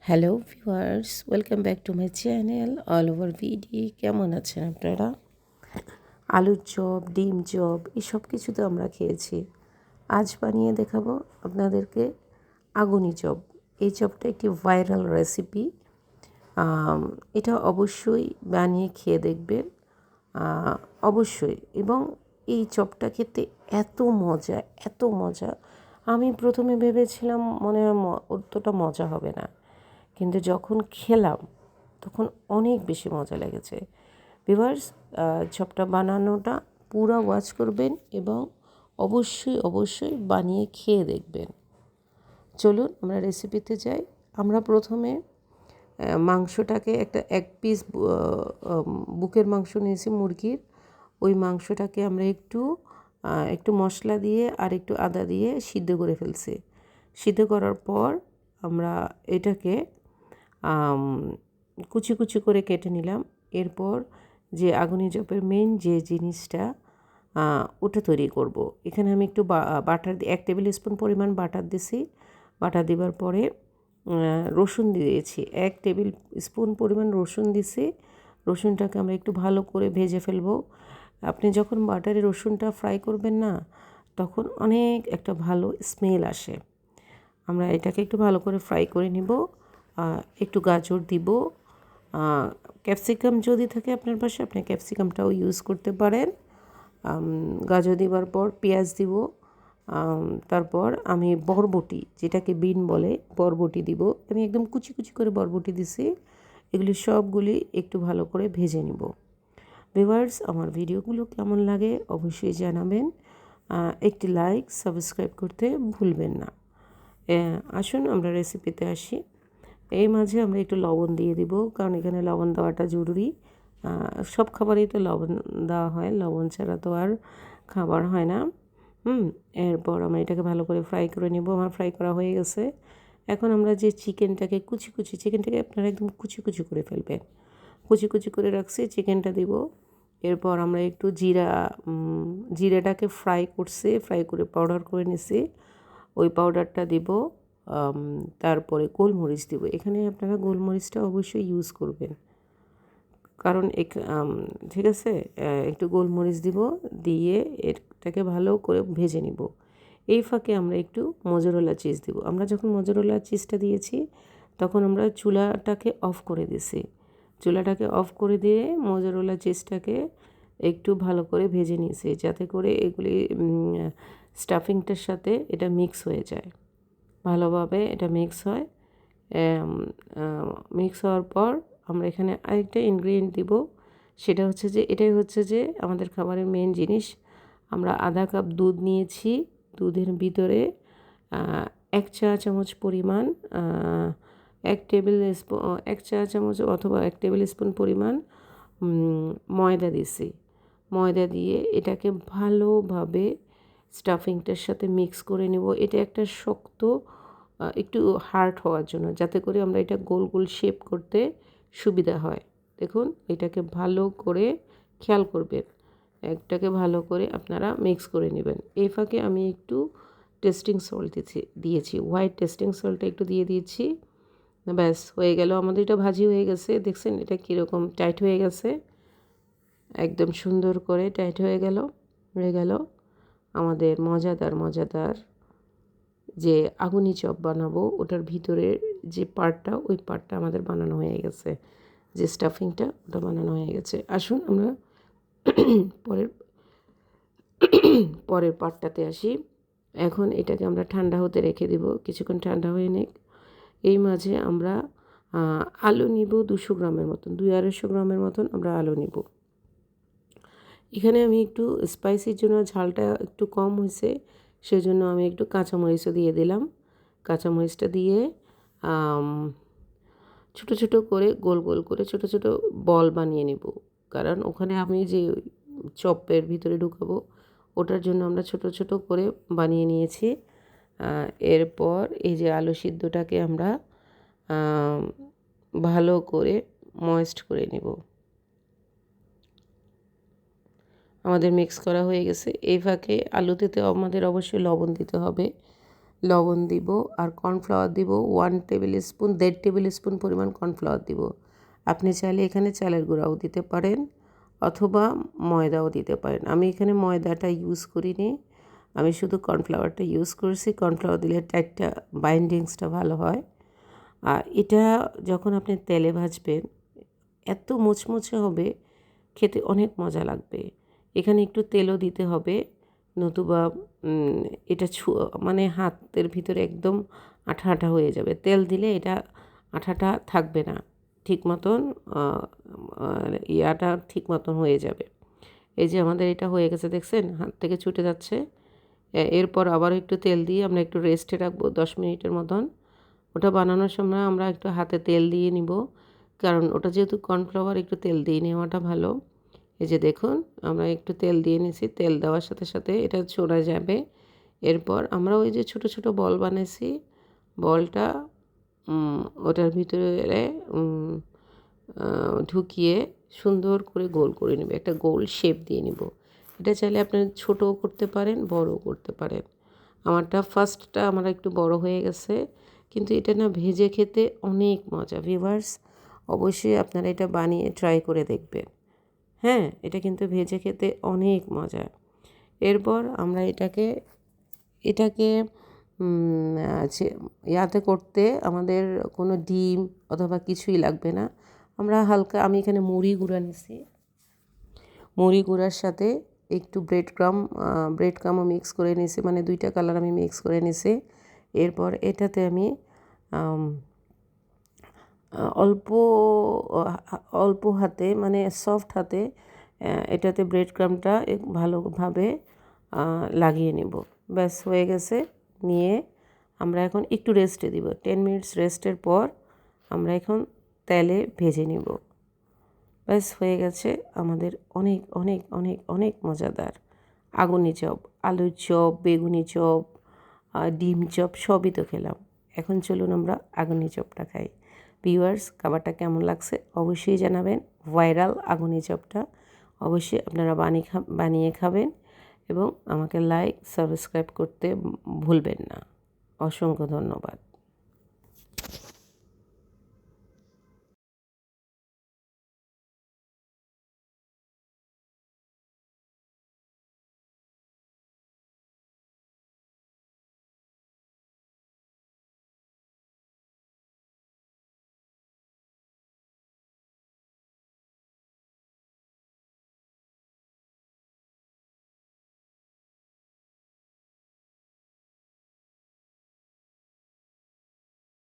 Hello viewers, welcome back to my channel all over ভিডি। কেমন আছেন আপনারা? আলুর চপ, ডিম চপ এসব কিছু তো আমরা খেয়েছি। আজ বানিয়ে দেখাবো আপনাদেরকে আগুনি চপ। এই চপটা একটি ভাইরাল রেসিপি। এটা অবশ্যই বানিয়ে খেয়ে দেখবেন, অবশ্যই। এবং এই চপটা খেতে এত মজা, এত মজা। আমি প্রথমে ভেবেছিলাম মনে হয় অতটা মজা হবে না, কিন্তু যখন খেলাম তখন অনেক বেশি মজা লেগেছে। ভিউয়ার্স, চপটা বানানোটা পুরো ওয়াচ করবেন এবং অবশ্যই অবশ্যই বানিয়ে খেয়ে দেখবেন। চলুন আমরা রেসিপিতে যাই। আমরা প্রথমে মাংসটাকে এক পিস বুকের মাংস নিয়েছি মুরগির। ওই মাংসটাকে আমরা একটু মশলা দিয়ে আর একটু আদা দিয়ে সিদ্ধ করে ফেলছি। সিদ্ধ করার পর আমরা এটাকে কুচি কুচি করে কেটে নিলাম। এরপর যে আগুনি চপের মেন যে জিনিসটা, ওটা তৈরি করব। এখানে আমি একটু বাটার 1 টেবিল স্পুন পরিমাণ বাটার দিছি। বাটার দেওয়ার পরে রসুন দিয়েছি, 1 টেবিল স্পুন পরিমাণ রসুন দিছি। রসুনটাকে আমরা একটু ভালো করে ভেজে ফেলবো। আপনি যখন বাটারে রসুনটা ফ্রাই করবেন না, তখন অনেক একটা ভালো স্মেল আসে। আমরা এটাকে একটু ভালো করে ফ্রাই করে নিব। একটু গাজর দিব, ক্যাপসিকাম যদি থাকে আপনার পাশে আপনি ক্যাপসিকামটাও ইউজ করতে পারেন। গাজর দেওয়ার পর পেঁয়াজ দিব। তারপর আমি বরবটি, যেটাকে বিন বলে, বরবটি দিব। আমি একদম কুচি কুচি করে বরবটি দিছি। এগুলি সবগুলি একটু ভালো করে ভেজে নিব। ভিউয়ার্স, আমার ভিডিওগুলো কেমন লাগে অবশ্যই জানাবেন। একটি লাইক, সাবস্ক্রাইব করতে ভুলবেন না। আসুন আমরা রেসিপিতে আসি। এই মাঝে আমরা একটু লবণ দিয়ে দিব, কারণ এখানে লবণ দেওয়াটা জরুরি। সব খাবারেই তো লবণ দেওয়া হয়, লবণ ছাড়া তো আর খাবার হয় না। এরপর আমরা এটাকে ভালো করে ফ্রাই করে নেব। আমার ফ্রাই করা হয়ে গেছে। এখন আমরা যে চিকেনটাকে চিকেনটাকে আপনারা একদম কুচি কুচি করে ফেলবেন। কুচি কুচি করে রাখছি, চিকেনটা দিব। এরপর আমরা একটু জিরাটাকে ফ্রাই করে পাউডার করে নিছি, ওই পাউডারটা দিব। তারপরে গোলমরিচ দিব। এখানে আপনারা গোলমরিচটা অবশ্যই ইউজ করবেন, কারণ ঠিক আছে। একটু গোলমরিচ দিব, দিয়ে এটাকে ভালো করে ভেজে নিব। এই ফাঁকে আমরা একটু মোজারেলা চিজ দিব। আমরা যখন মোজারেলা চিজটা দিয়েছি তখন আমরা চুলাটাকে অফ করে দিয়েছি। চুলাটাকে অফ করে দিয়ে মোজারেলা চিজটাকে একটু ভালো করে ভেজে নিয়েছি, যাতে করে এগুলি স্টাফিংটার সাথে এটা মিক্স হয়ে যায়, ভালোভাবে এটা মিক্স হয়। মিক্স হওয়ার পর আমরা এখানে আরেকটা ইনগ্রিডিয়েন্ট দিব। সেটা হচ্ছে যে, এটাই হচ্ছে যে আমাদের খাবারের মেন জিনিস। আমরা আধা কাপ দুধ নিয়েছি। দুধের ভিতরে 1 চা চামচ পরিমাণ, 1 চা চামচ অথবা 1 টেবিল স্পুন পরিমাণ ময়দা দিছি। ময়দা দিয়ে এটাকে ভালোভাবে স্টাফিংটার সাথে মিক্স করে নেব। এটা একটা শক্ত, একটু হার্ড হওয়ার জন্য, যাতে করে আমরা এটা গোল গোল শেপ করতে সুবিধা হয়। দেখুন, এটাকে ভালো করে খেয়াল করবেন। এটাকে ভালো করে আপনারা মিক্স করে নেবেন। এই ফাঁকে আমি একটু টেস্টিং সল্ট দিয়েছি, হোয়াইট টেস্টিং সল্টটা একটু দিয়ে দিয়েছি। ব্যাস হয়ে গেল, আমাদের এটা ভাজি হয়ে গেছে। দেখছেন এটা কীরকম টাইট হয়ে গেছে, একদম সুন্দর করে টাইট হয়ে গেল আমাদের মজাদার যে আগুনি চপ বানাবো, ওটার ভিতরের যে পার্টটা, ওই পার্টটা আমাদের বানানো হয়ে গেছে। যে স্টাফিংটা, ওটা বানানো হয়ে গেছে। আসুন আমরা পরের পার্টটাতে আসি। এখন এটাকে আমরা ঠান্ডা হতে রেখে দিব, কিছুক্ষণ ঠান্ডা হয়ে নিক। এই মাঝে আমরা আলু নিব 200 গ্রামের মতন, 200-250 গ্রামের মতন আমরা আলু নিব। এখানে আমি একটু স্পাইসির জন্য ঝালটা একটু কম হয়েছে, সেজন্য আমি একটু কাঁচামরিচও দিয়ে দিলাম। কাঁচামরিচটা দিয়ে ছোটো ছোটো করে গোল গোল করে ছোটো ছোটো বল বানিয়ে নেব, কারণ ওখানে আমি যে চপের ভিতরে ঢুকাবো, ওটার জন্য আমরা ছোটো ছোটো করে বানিয়ে নিয়েছি। এরপর এই যে আলু সিদ্ধটাকে আমরা ভালো করে ময়েস্ট করে নেব। আমাদের মিক্স করা হয়ে গেছে। এই ফাঁকে আলুতে তো আমাদের অবশ্যই লবণ দিতে হবে। লবণ দিব আর কর্নফ্লাওয়ার দিব 1 টেবিল স্পুন, 1.5 টেবিল স্পুন পরিমাণ কর্নফ্লাওয়ার দিব। আপনি চাইলে এখানে চালের গুঁড়াও দিতে পারেন অথবা ময়দাও দিতে পারেন। আমি এখানে ময়দাটা ইউজ করিনি, আমি শুধু কর্নফ্লাওয়ারটা ইউজ করেছি। কর্নফ্লাওয়ার দিলে টাইটটা বাইন্ডিংসটা ভালো হয়। আর এটা যখন আপনি তেলে ভাজবেন এত মুচমুচে হবে, খেতে অনেক মজা লাগবে। এখানে একটু তেলও দিতে হবে, নতুবা এটা মানে হাতের ভিতরে একদম আঠা আঠা হয়ে যাবে। তেল দিলে এটা আঠাটা থাকবে না, ঠিক মতন ইয়াটা ঠিক মতন হয়ে যাবে। এই যে আমাদের এটা হয়ে গেছে, দেখছেন হাত থেকে ছুটে যাচ্ছে। এরপর আবার একটু তেল দিয়ে আমরা একটু রেস্টে রাখবো 10 মিনিটের মতন। ওটা বানানোর সময় আমরা একটু হাতে তেল দিয়ে নিব, কারণ ওটা যেহেতু কর্নফ্লাওয়ার একটু তেল দিয়ে নেওয়াটা ভালো। এই যে দেখুন আমরা একটু তেল দিয়ে নিয়েছি, তেল দেওয়ার সাথে সাথে এটা চড়ে যাবে। এরপর আমরা ওই যে ছোট ছোট বল বানিয়েছি, বলটা ওটার ভিতরে ঢুকিয়ে সুন্দর করে গোল করে নেব, একটা গোল শেপ দিয়ে নিব। এটা চাইলে আপনি ছোটও করতে পারেন, বড়ও করতে পারেন। আমারটা ফার্স্টটা আমার একটু বড় হয়ে গেছে, কিন্তু এটা না ভেজে খেতে অনেক মজা। ভিউয়ার্স, অবশ্যই আপনারা এটা বানিয়ে ট্রাই করে দেখবেন। হ্যাঁ, এটা কিন্তু ভেজে খেতে অনেক মজা। এরপর আমরা এটাকে ইয়াতে করতে আমাদের কোনো ডিম অথবা কিছুই লাগবে না। আমরা হালকা, আমি এখানে মুড়ি গুঁড়া নিছি, মুড়ি গুঁড়ার সাথে একটু ব্রেড ক্রামও মিক্স করে নিয়েছি, মানে 2টা কালার আমি মিক্স করে নিয়েছি। এরপর এটাতে আমি অল্প অল্প হাতে, মানে সফট হাতে এটাতে ব্রেড ক্রামটা ভালোভাবে লাগিয়ে নেব। ব্যাস হয়ে গেছে। নিয়ে আমরা এখন একটু রেস্টে দিব, 10 মিনিটস রেস্টের পর আমরা এখন তেলে ভেজে নিব। ব্যাস হয়ে গেছে আমাদের অনেক অনেক অনেক অনেক মজাদার আগুনি চপ, আলুর চপ, বেগুনি চপ, ডিম চপ সবই তো খেলাম। এখন চলুন আমরা আগুনি চপটা খাই। ভিউয়ার্স, খাবারটা কেমন লাগছে অবশ্যই জানাবেন। ভাইরাল আগুনি চপটা অবশ্যই আপনারা বানিয়ে খাবেন এবং আমাকে লাইক সাবস্ক্রাইব করতে ভুলবেন না। অসংখ্য ধন্যবাদ।